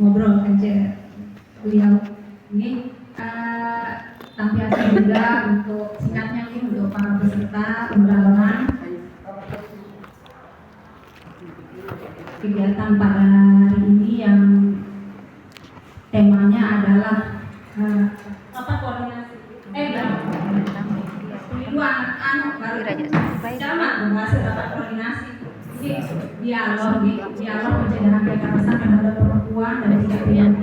ngobrol aja beliau ini tampilan juga untuk singkatnya ini untuk para peserta undangan kegiatan pada hari ini yang temanya adalah apa koordinasi bahasa rapat koordinasi dialog pencegahan kekerasan terhadap perempuan dan tidak pidana.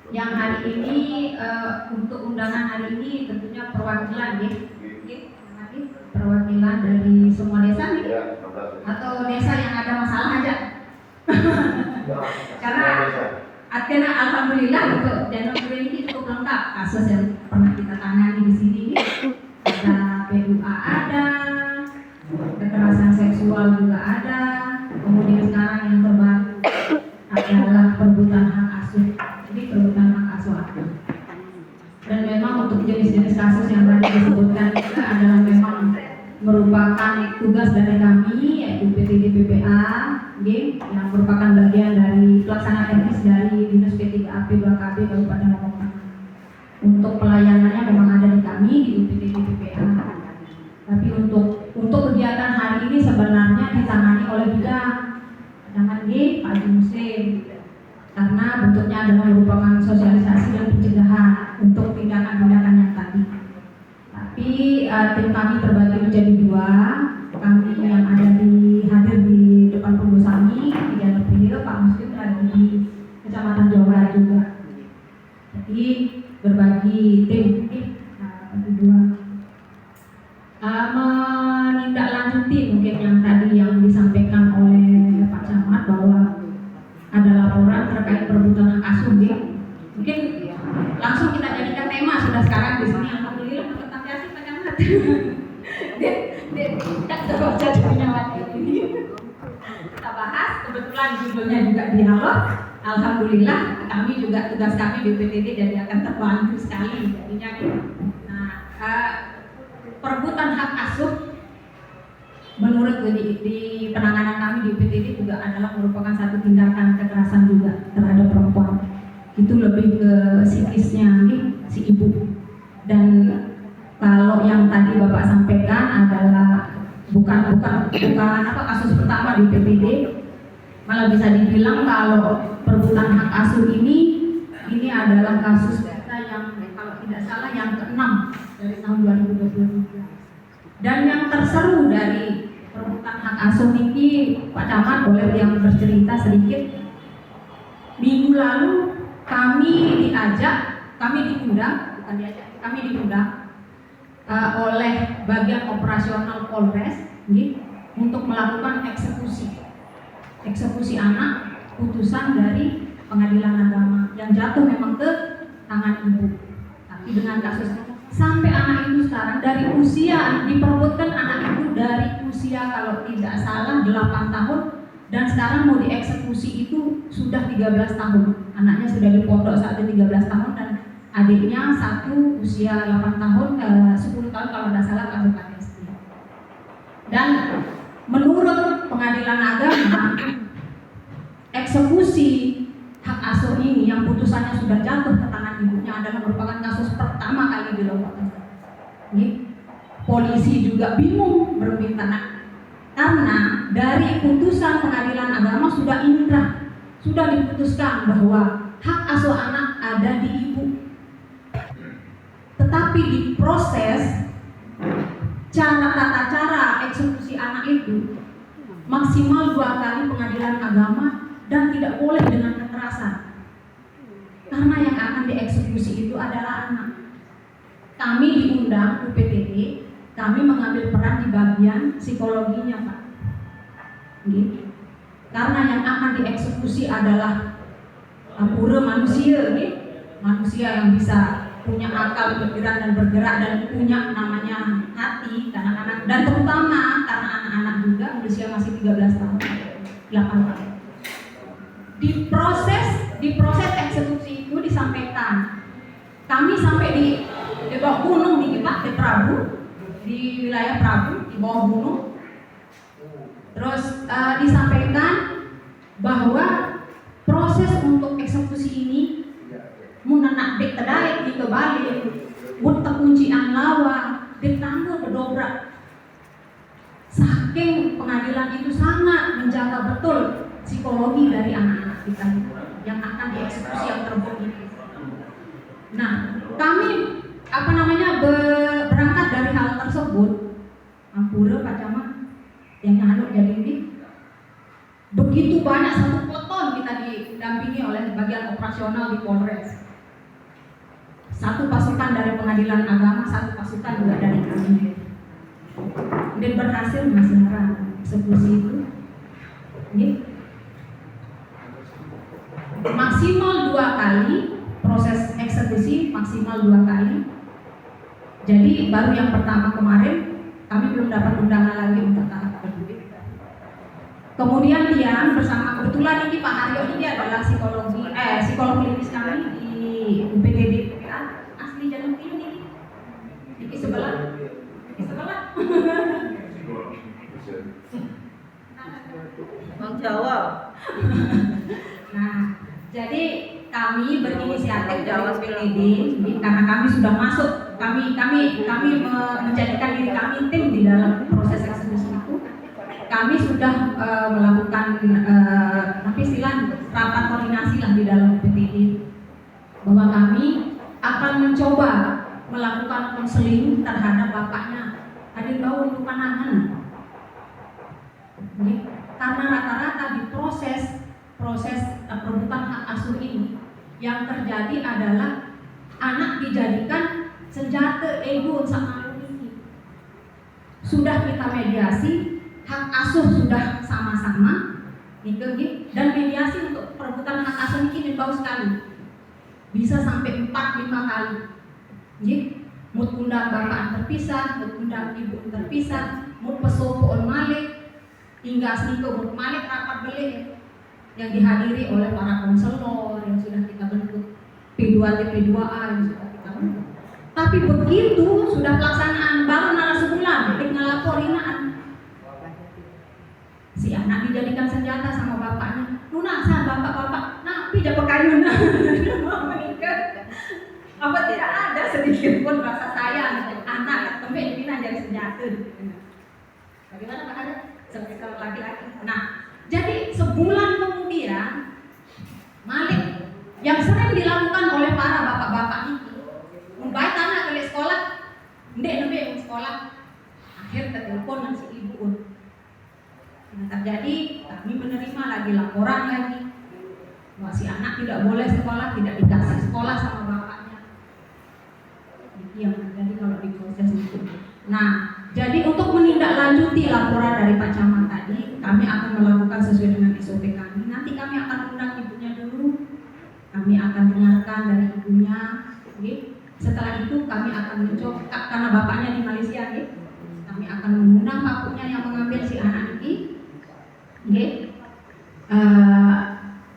Yang hari ini untuk undangan hari ini tentunya perwakilan perwakilan dari semua desa atau desa yang ada masalah aja. Karena alhamdulillah untuk Januari ini cukup lengkap kasus yang pernah kita tangani di sini. Ada PUA, ada kekerasan seksual juga ada, kemudian sekarang yang terbaru adalah perebutan hak asuh. Jadi perebutan hak asuh anak. Dan memang untuk jenis-jenis kasus yang tadi disebutkan juga adalah memang merupakan tugas dari kami yaitu PTD PPA yang merupakan bagian dari pelaksana teknis dari Dinas P3AP 2KB Kabupaten Lombok Tengah. Untuk pelayanannya memang ada di kami di UPTD PPA. Tapi untuk kegiatan hari ini sebenarnya ditangani oleh bidang Pak Haji Muslim karena bentuknya adalah merupakan sosialisasi dan pencegahan untuk tindakan-tindakan yang tadi. Tapi tim kami terbagi menjadi dua. Kami yang ada hadir di depan Pembusani di Jalan Pihil, Pak Muslim lagi di Kecamatan Jawa Barat juga. Jadi berbagi tim dua. Menindaklanjuti mungkin yang tadi yang disampaikan oleh Pak Camat bahwa ada laporan terkait perebutan hak asuh. Mungkin langsung kita jadikan tema sudah sekarang di sini. Alhamdulillah tentang kasih Pak Camat. Kita baca ini. Kita bahas kebetulan judulnya juga dialog. Alhamdulillah kami juga tugas kami di PTD jadi akan terbantu sekali jadinya. Nah, perebutan hak asuh menurut di penanganan kami di PTD juga adalah merupakan satu tindakan kekerasan juga terhadap perempuan. Itu lebih ke psikisnya si ibu. Dan kalau yang tadi Bapak sampaikan adalah bukan kasus pertama di PPD, malah bisa dibilang kalau perebutan hak asuh ini adalah kasus kita yang kalau tidak salah yang ke-6 dari tahun 2023. Dan yang terseru dari perebutan hak asuh ini Pak Camat boleh yang bercerita sedikit. Minggu lalu kami diundang oleh bagian operasional Polres untuk melakukan eksekusi anak putusan dari pengadilan agama yang jatuh memang ke tangan ibu. Tapi dengan kasus sampai anak itu sekarang dari usia diperebutkan anak itu dari usia kalau tidak salah 8 tahun dan sekarang mau dieksekusi itu sudah 13 tahun. Anaknya sudah di pondok saat itu 13 tahun dan adiknya satu usia 8 tahun 10 tahun kalau tidak salah kasus KDST. Dan menurut pengadilan agama eksekusi hak asuh ini yang putusannya sudah jatuh ke tangan ibunya adalah merupakan kasus pertama kali di Lombok Tengah. Polisi juga bingung berminta karena dari putusan pengadilan agama sudah inkrah, sudah diputuskan bahwa hak asuh anak ada di ibu. Tetapi di proses tata cara eksekusi anak itu maksimal 2 kali pengadilan agama dan tidak boleh dengan kekerasan. Karena yang akan dieksekusi itu adalah anak. Kami diundang UPTD, kami mengambil peran di bagian psikologinya, Pak. Karena yang akan dieksekusi adalah manusia yang bisa punya akal dan bergerak dan punya namanya hati kadang-kadang, dan terutama karena anak-anak juga usia masih 13 tahun 8 tahun. Di proses eksekusi itu disampaikan kami sampai di bawah gunung di Prabu, di wilayah Prabu di bawah gunung, Terus disampaikan bahwa proses untuk eksekusi ini munanak dek tedai di kebalik, mut terkunci ang lawa, ditangguh berdobrak. Saking pengadilan itu sangat menjaga betul psikologi dari anak-anak kita yang akan dieksekusi yang terbukti. Nah, kami berangkat dari hal tersebut, Ampura Pak Camat yang nyaluk jadi ini. Begitu banyak satu peleton kita didampingi oleh bagian operasional di Polres. Satu pasukan dari pengadilan agama, satu pasukan juga dari kami. Dan berhasil melaksanakan eksekusi itu. Ini maksimal 2 kali proses eksekusi, maksimal 2 kali. Jadi baru yang pertama kemarin kami belum dapat undangan lagi untuk tahap kedua. Kemudian Tiang bersama, kebetulan ini Pak Haryo ini adalah psikolog klinis kami di UPTD asli Jantung ini di sebelah. Bang Jawa. Nah, jadi kami berinisiatif dari UPTD karena kami sudah masuk, kami menjadikan diri kami tim di dalam proses eksekusi itu. Kami sudah melakukan rapat koordinasi lah di dalam UPTD bahwa kami akan mencoba melakukan konseling terhadap bapaknya. Hadir bau untuk panangan. Karena rata-rata di proses perebutan hak asuh ini yang terjadi adalah anak dijadikan senjata ego sama ini. Sudah kita mediasi, hak asuh sudah sama-sama, gitu. Dan mediasi untuk perebutan hak asuh ini bau sekali, bisa sampai 4-5 kali. Mut undang bapak terpisah, mut undang ibu terpisah, mut pesopo malik, hingga seniko mut malik rapat belik yang dihadiri oleh para konselor yang sudah kita bentuk, P2T, P2A yang sudah kita bentuk. Tapi begitu sudah pelaksanaan baru nara sebulan, ngelaporinaan si anak dijadikan senjata sama bapaknya. Nuna sah bapak-bapak, napi dapat kayu mau menikah. Apa tidak ada sedikit pun rasa sayang anak tempat dipindah jadi senjata. Bagaimana Pak Ada? Seperti kalau laki-laki. Nah, jadi sebulan kemudian Malik yang sering dilakukan oleh para bapak-bapak itu membaik anak ke sekolah, ndek sekolah, akhir telepon si ibu. Nah, terjadi kami menerima lagi laporan lagi bahwa si anak tidak boleh sekolah, tidak dikasih sekolah sama bapaknya. Yang terjadi kalau di proses itu. Nah, jadi untuk menindaklanjuti laporan dari Pak Camat tadi, kami akan melakukan sesuai dengan SOP kami. Nanti kami akan undang ibunya dulu. Kami akan dengarkan dari ibunya. Setelah itu kami akan mencoba, karena bapaknya di Malaysia, kami akan mengundang pakunya yang mengambil si anak ini.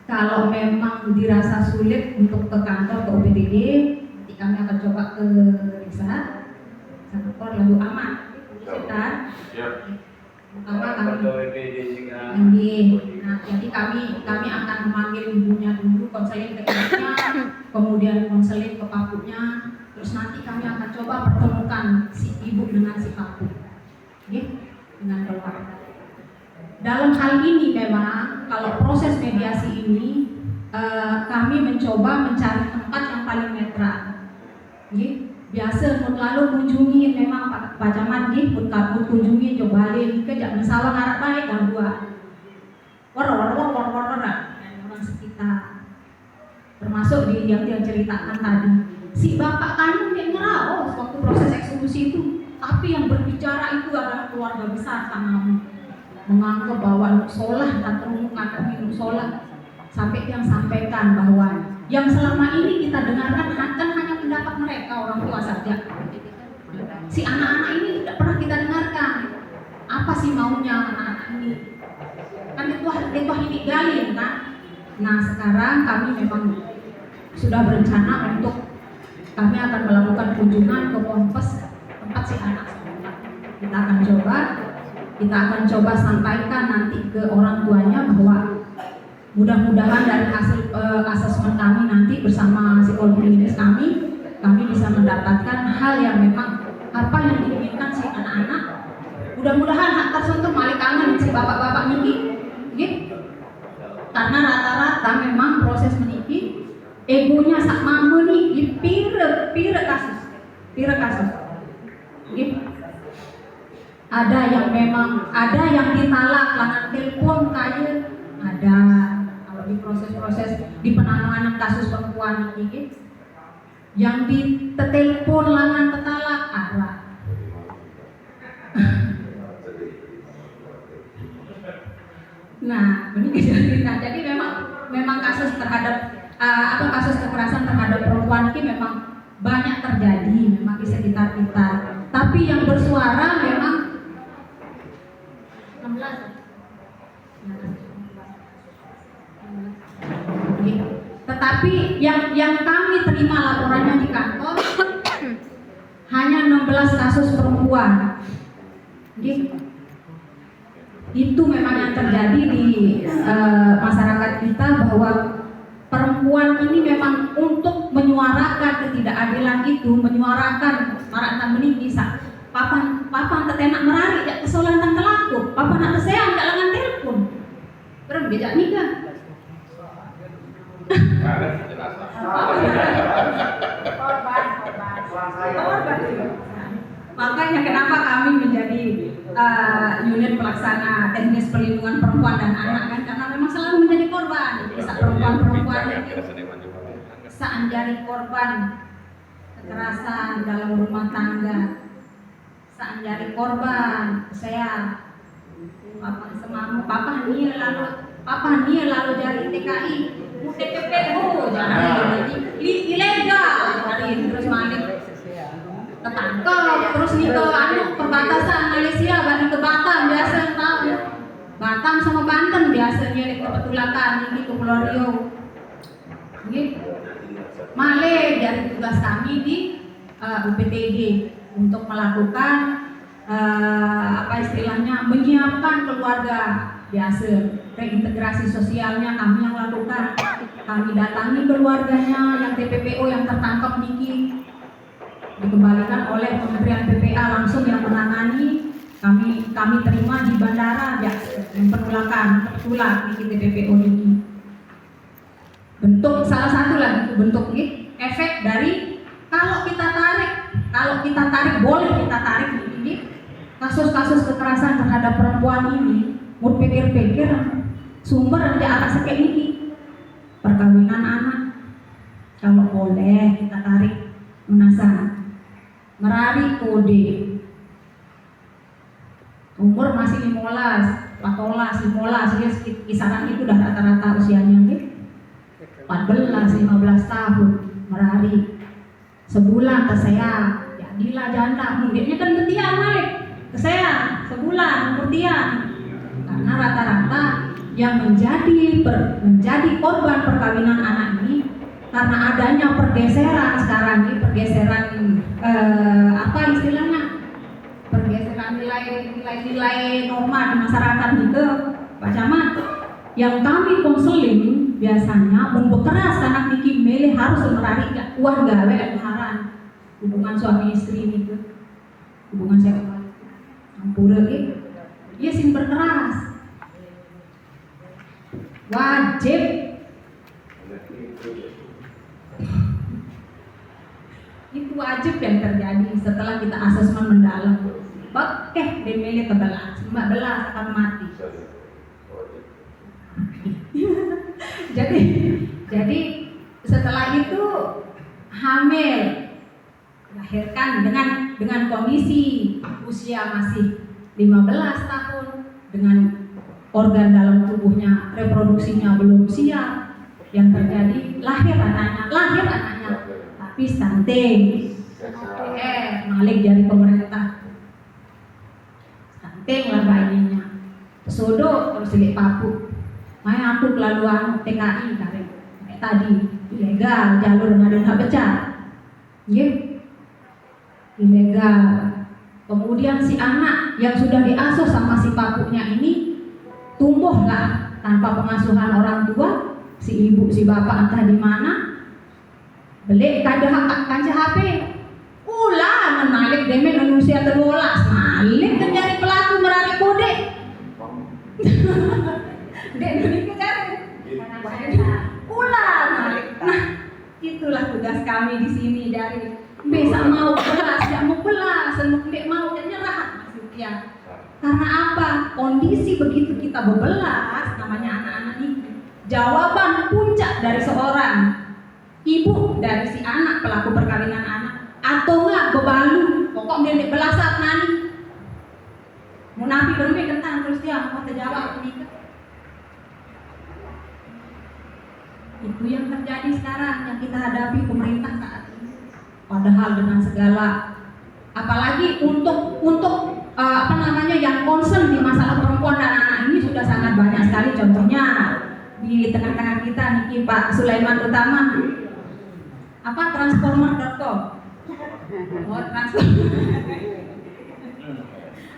Kalau memang dirasa sulit untuk ke kantor ke UPTD, nanti kami akan coba ke desa kantor lalu aman sekitar. Pertama kami nah, jadi kami akan memanggil ibunya dulu, konseling teknisnya, kemudian konseling ke pakunya, terus nanti kami akan coba pertemukan si ibu dengan si paku, dengan keluarga. Dalam hal ini memang kalau proses mediasi ini kami mencoba mencari tempat yang paling netral. Biasa mut lalu kunjungi memang Pak Camat mut kunjungi coba kejak bersawang harap baik dan buat orang sekitar, termasuk di yang ceritakan tadi si bapak kandung yang ngerau waktu proses eksekusi itu, tapi yang berbicara itu adalah keluarga besar sama menganggap bahwa sholat dan terumumkan minum sholat, sampai yang sampaikan bahwa yang selama ini kita dengarkan kan hanya pendapat mereka orang tua saja. Si anak-anak ini tidak pernah kita dengarkan apa sih maunya anak-anak ini. Kan itu ini galin kan. Nah sekarang kami memang sudah berencana untuk kami akan melakukan kunjungan ke Ponpes tempat si anak sekolah. Kita akan coba kita akan coba sampaikan nanti ke orang tuanya bahwa mudah-mudahan dari hasil asesmen kami nanti bersama psikolog klinis kami bisa mendapatkan hal yang memang apa yang diinginkan si anak-anak. Mudah-mudahan hak tersentuh malik kangen si bapak-bapak niki, gitu. Karena rata-rata memang proses meniki egonya sak mampu nih pire kasus, gitu. Ada yang ditalak langan telepon kaya ada. Kalau di proses-proses di penanganan kasus perempuan ini yang ditelepon langan tetalak ada. Nah, jadi memang kasus terhadap kasus kekerasan terhadap perempuan ini memang banyak terjadi memang di sekitar kita. Tapi yang bersuara memang 16. Tetapi yang kami terima laporannya di kantor hanya 16 kasus perempuan. Itu memang yang terjadi di masyarakat kita bahwa perempuan ini memang untuk menyuarakan ketidakadilan itu, menyuarakan maratan mening bisa. Papan tetenak merari jak kesolan tang kelaku, papan nak kesean jak langan telepon. Terus bejak nikah. Makanya kenapa kami menjadi unit pelaksana teknis perlindungan perempuan dan anak kan, karena memang selalu menjadi korban. Bisa perempuan-perempuan saanjari korban kekerasan dalam rumah tangga, saanjari korban saya papa nih lalu jari TKI TPPO jadi ilegal jadi terus balik ketangkep terus nih ke perbatasan Malaysia balik ke Batam biasa tahu Batam sama Banten biasanya di kepetulakan ini ke Pulau Riau ini Malay dari tugas kami di UPTG untuk melakukan menyiapkan keluarga biasa reintegrasi sosialnya kami yang lakukan. Kami datangi keluarganya yang TPPO yang tertangkap niki dikembalikan oleh Kementerian PPA langsung yang menangani. Kami terima di bandara ya mempermulakan niki TPPO niki. Bentuk salah satu lagi itu bentuk ini efek dari kalau kita tarik boleh kita tarik ini kasus-kasus kekerasan terhadap perempuan ini mau pikir-pikir sumber di arah sekek ini perkawinan anak kalau boleh kita tarik menasa merari kode umur masih 15, 14, 15 ya kisaran itu udah rata-rata usianya gitu 14, 15 tahun merari sebulan kesean jadilah janda mudiknya kan ketian Malik kesean sebulan kemudian karena rata-rata yang menjadi korban perkawinan anak ini karena adanya pergeseran sekarang ini pergeseran pergeseran nilai norma di masyarakat itu Pak Camat yang kami konseling biasanya membekeras anak niki milih harus merari uang gawe haran hubungan suami istri itu hubungan seksual campur gitu dia sing berkeras wajib itu wajib yang terjadi setelah kita asesmen mendalam oke demeli kebelas 15 akan mati jadi setelah itu hamil dilahirkan dengan kondisi usia masih 15 tahun dengan organ dalam tubuhnya reproduksinya belum siap yang terjadi lahir anaknya tapi stunting malik dari pemerintah stunting lah bayinya sodo terus sedikit papu main aku kelaluan TKI kayak tadi ilegal jalur ngadu hak pecah ilegal Kemudian si anak yang sudah diasuh sama si papunya ini tumbuhlah tanpa pengasuhan orang tua, si ibu si bapak entah di mana, beli kancah HP, ulah menalik demen manusia terbolas, malik menjadi pelaku merari kode, dek beli ulah malik. Nah, itulah tugas kami di sini dari bisa mau belas, tidak mau belas, tidak mau nyerah maksudnya. Karena apa? Kondisi begitu kita bebelas, namanya anak-anak ini, jawaban puncak dari seorang ibu dari si anak pelaku perkawinan anak, atau enggak bebalu, pokok nenek belasat nani, munafi berumah kentang terus dia mau terjawab menikah. Itu yang terjadi sekarang yang kita hadapi pemerintah saat ini. Padahal dengan segala, apalagi untuk yang concern di masalah perempuan dan anak ini sudah sangat banyak sekali. Contohnya di tengah-tengah kita nih Pak Sulaiman Utama, transformer.com,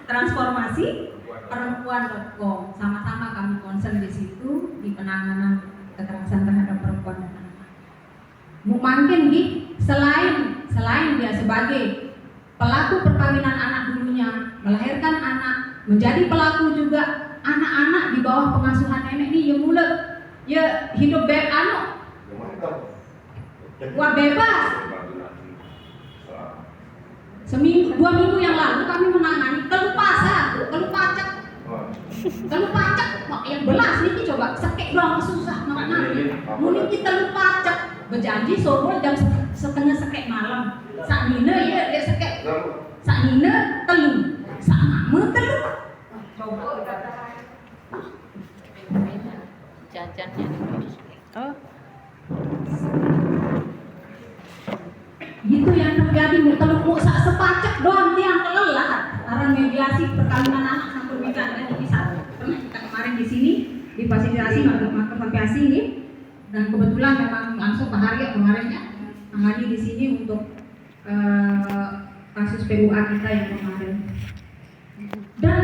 transformasi perempuan.com, sama-sama kami concern di situ di penanganan kekerasan terhadap perempuan dan anak. Mungkin selain dia sebagai pelaku perkawinan anak dulunya, melahirkan anak, menjadi pelaku juga anak-anak di bawah pengasuhan nenek ini ya mulai ya hidup bebas. Seminggu 2 minggu yang lalu kami menangani keluh pacak yang belas nih coba sekek doang susah nanti mungkin kita lupa cek berjanji sobol jam setengah sekek malam saknina ya dia sekek saknina telu sama telu coba jajannya gitu yang terjadi mau sepacak doang tiang kelelah karena mediasi perkawinan anak sampai bisa pernah kita kemarin di sini difasilitasi marketplace ini dan kebetulan memang langsung Pak Haryo kemarinnya menghadiri di sini untuk kasus PUA kita yang kemarin. Dan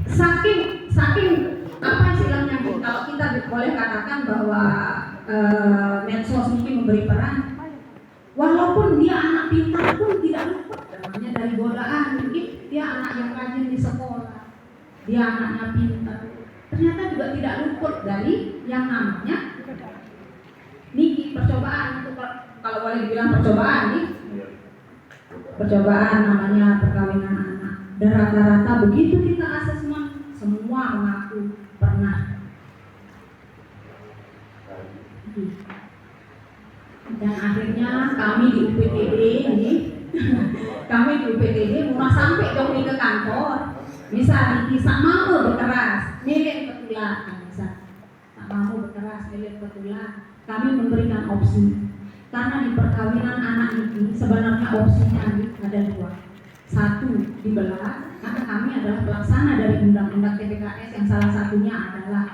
saking apa istilahnya kalau kita boleh katakan bahwa medsos ini memberi peran, walaupun dia anak pintar pun tidak luput namanya dari godaan. Mungkin dia anak yang rajin di sekolah, dia anaknya pintar, ternyata juga tidak luput dari yang namanya niki percobaan. Itu kalau boleh dibilang percobaan nih, percobaan namanya perkawinan anak. Dan rata-rata begitu kita asesmen semua mengaku pernah. Dan akhirnya kami di UPTD ini mulai sampai dong ke kantor. Bisa dikisah mau berkeras, milik betulan, bisa. Tak mau berkeras, milik betulan. Kami memberikan opsi. Karena di perkawinan anak ini sebenarnya opsinya ada 2. 1 dibelah, karena kami adalah pelaksana dari undang-undang TPKS yang salah satunya adalah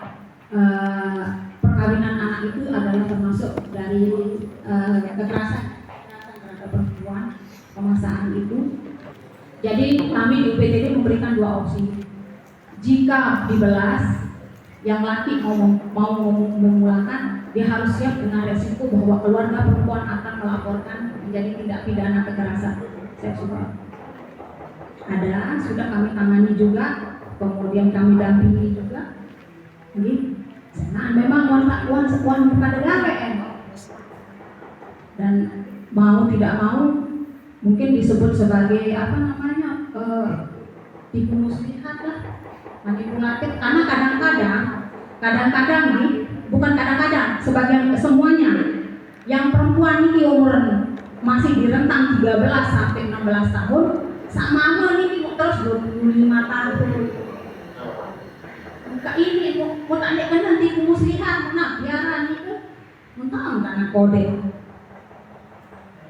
perkawinan anak itu adalah termasuk dari kekerasan terhadap perempuan, pemaksaan itu. Jadi kami di UPTD memberikan 2 opsi. Jika dibelas, yang laki mau memulakan, dia harus siap dengan resiko bahwa keluarga perempuan akan melaporkan menjadi tindak pidana kekerasan seksual. Ada, sudah kami tangani juga, kemudian kami dampingi juga. Nah, memang wan pada gawe dan mau tidak mau mungkin disebut sebagai tipu muslihat lah, manipulatif. Karena kadang-kadang nih, bukan kadang-kadang, semuanya yang perempuan ini umur masih di rentang 13 sampai 16 tahun, sama ini terus 25 tahun. Kak ini mau tanya kan nanti muslihat, biaran itu, mentang karena kode.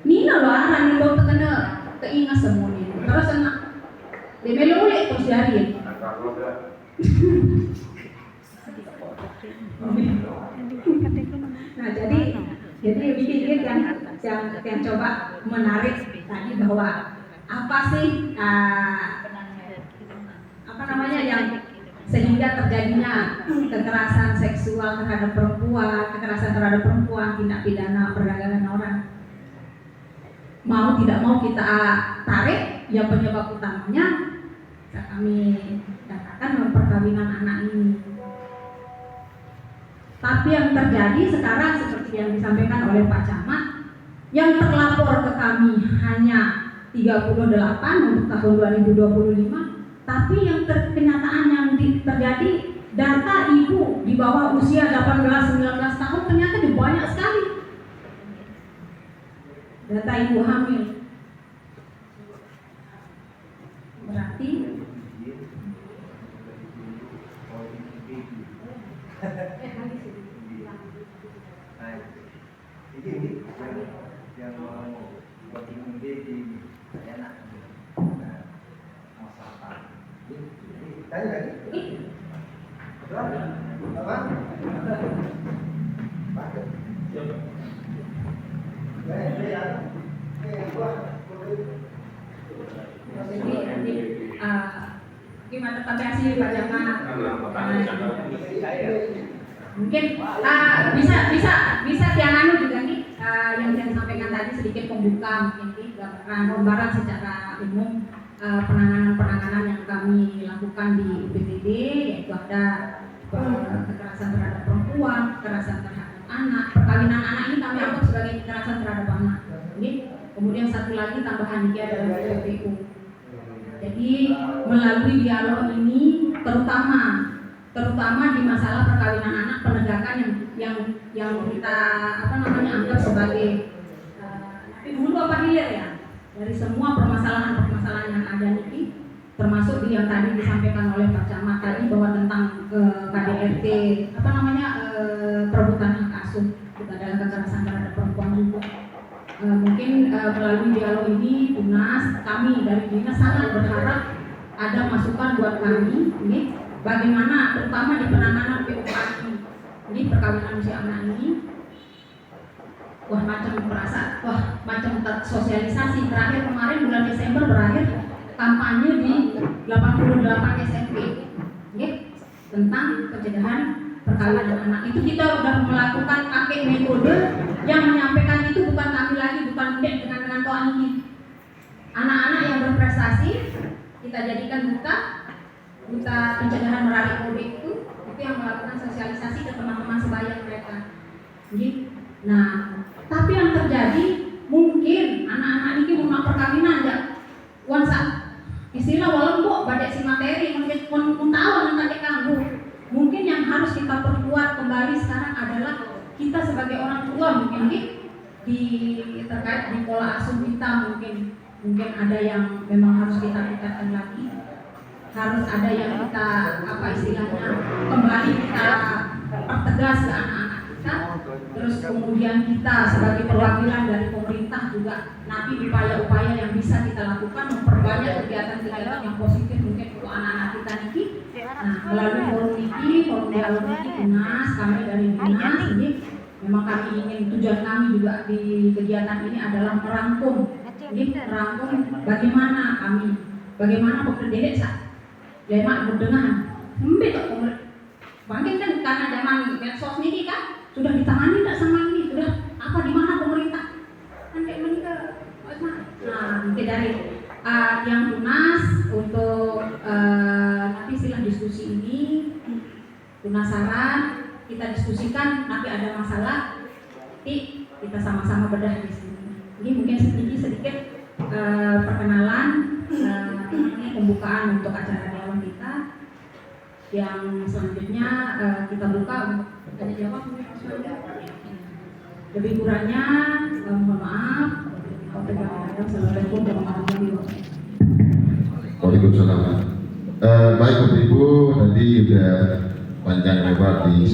Nina loh aran itu terkena keingat semua ini. Terus enak, dia melulik terus jari. Nah jadi sedikit yang coba menarik tadi bahwa apa sih apa namanya yang sehingga terjadinya kekerasan seksual terhadap perempuan, kekerasan terhadap perempuan, tindak pidana perdagangan orang. Mau tidak mau kita tarik, ya penyebab utamanya kami katakan perkawinan anak ini. Tapi yang terjadi sekarang seperti yang disampaikan oleh Pak Camat, yang terlapor ke kami hanya 38 untuk tahun 2025. Tapi yang kenyataan yang terjadi, data ibu di bawah usia 18-19 tahun ternyata banyak sekali. Data ibu hamil. Berarti ini yang mau buat ini enak. Tanya lagi. Apa? Pakai. Gimana terima kasih Pak Jamal. Mungkin bisa Tiananu juga nih yang saya sampaikan tadi sedikit pembuka mungkin gambaran secara umum penanganan yang kami lakukan di UPTD, yaitu ada kekerasan terhadap perempuan, kekerasan terhadap anak, perkawinan anak ini kami anggap sebagai kekerasan terhadap anak. Kemudian satu lagi tambahan ini adalah PPU. Jadi melalui dialog ini terutama di masalah perkawinan anak, penegakan yang kita anggap sebagai hulu apa hilir ya dari semua permasalahan yang ada ini, termasuk yang tadi disampaikan oleh Pak Camat tadi bahwa tentang KDRT perebutan hak asuh juga adalah kekerasan terhadap perempuan juga. Mungkin melalui dialog ini kami dari dinas sangat berharap ada masukan buat kami ini bagaimana terutama di penanganan PUAI ini perkawinan usia anak ini. Macam sosialisasi terakhir kemarin bulan Desember berakhir kampanye di 88 SMP tentang pencegahan perkawinan anak. Itu kita sudah melakukan pakai metode yang menyampaikan itu bukan kami lagi, bukan dengan toa ini. Anak-anak yang berprestasi kita jadikan duta pencegahan melalui kode itu yang melakukan sosialisasi ke teman-teman sebaya mereka. Nah, tapi yang terjadi mungkin anak-anak ini mau perkawinan ya, istilah walaupun badai si materi mungkin tahu nanti kamu. Mungkin yang harus kita perkuat kembali sekarang adalah kita sebagai orang tua mungkin terkait di pola asuh kita mungkin ada yang memang harus kita tingkatkan lagi, harus ada yang kita kembali kita pertegas ke anak-anak kita. Terus kemudian kita sebagai perwakilan dari pemerintah juga nanti upaya-upaya yang bisa kita lakukan memperbanyak kegiatan-kegiatan yang positif mungkin untuk anak-anak kita niki. Nah, melalui forum dialog niki dinas kami dari dinas ini memang kami ingin tujuan kami juga di kegiatan ini adalah merangkum bagaimana pekerja lemak berdengar bangkit kan karena zaman medsos ini kan sudah ditangani tidak sama ini, sudah di mana pemerintah kan kayak menikah. Nah, mungkin dari yang tunas untuk nanti silah diskusi ini tunasaran kita diskusikan, nanti ada masalah kita sama-sama bedah di sini. Ini mungkin sedikit perkenalan pembukaan untuk acara dialog kita. Yang selanjutnya kita buka untuk tanya jawab. Lebih kurangnya mohon maaf. Assalamualaikum warahmatullahi wabarakatuh. Waalaikumsalam. Baik Bapak Ibu, tadi sudah panjang lebar disampaikan.